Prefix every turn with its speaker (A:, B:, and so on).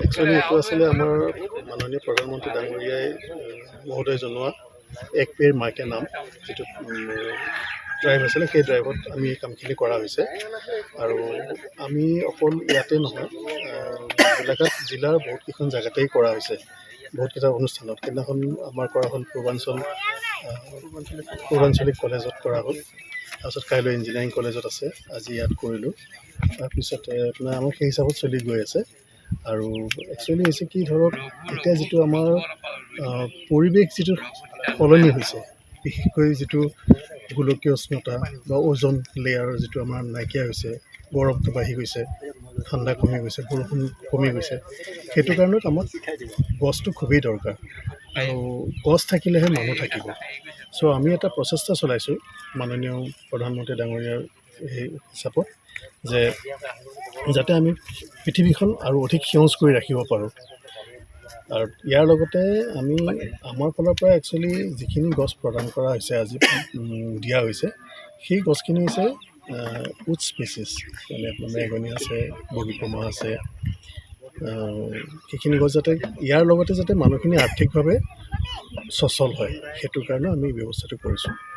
A: Actually এইটো আছিলে আমাৰ মাননীয় প্ৰধানমন্ত্ৰী ডাঙৰীয়াই মহোদয় জনোৱা এক পেৰ মাইকে নাম যিটো ড্ৰাইভ আছিলে, সেই ড্ৰাইভত আমি এই কামখিনি কৰা হৈছে। আৰু আমি অকল ইয়াতে নহয়, গোলাঘাট জিলাৰ বহুতকেইখন জেগাতেই কৰা হৈছে, বহুতকেইটা অনুষ্ঠানত। সেইদিনাখন আমাৰ কৰা হ'ল পূৰ্বাঞ্চলিক কলেজত কৰা হ'ল, তাৰপিছত কাইলৈ ইঞ্জিনিয়াৰিং কলেজত আছে, আজি ইয়াত কৰিলোঁ। তাৰপিছতে আপোনাৰ আমাৰ সেই হিচাপত চলি গৈ আছে। আৰু একচুৱেলি হৈছে কি, ধৰক এতিয়া যিটো আমাৰ পৰিৱেশ যিটো সলনি হৈছে, বিশেষকৈ যিটো গোলকীয় উষ্ণতা বা ওজন লেয়াৰ যিটো আমাৰ নাইকিয়া হৈছে, গৰমটো বাঢ়ি গৈছে, ঠাণ্ডা কমি গৈছে, বৰষুণ কমি গৈছে, সেইটো কাৰণত আমাক গছটো খুবেই দৰকাৰ। আৰু গছ থাকিলেহে মানুহ থাকিব। চ' আমি এটা প্ৰচেষ্টা চলাইছোঁ মাননীয় প্ৰধানমন্ত্ৰী ডাঙৰীয়াৰ সেই হিচাপত, যে যাতে আমি পৃথিৱীখন আৰু অধিক সেউজ কৰি ৰাখিব পাৰোঁ। আৰু ইয়াৰ লগতে আমি আমাৰ ফালৰ পৰা একচুৱেলি যিখিনি গছ প্ৰদান কৰা হৈছে, আজি দিয়া হৈছে, সেই গছখিনি হৈছে উড স্পেচিছ, মানে আপোনাৰ মেহগনি আছে, বগীপমা আছে। সেইখিনি গছ যাতে ইয়াৰ লগতে যাতে মানুহখিনি আৰ্থিকভাৱে সচল হয়, সেইটো কাৰণে আমি ব্যৱস্থাটো কৰিছোঁ।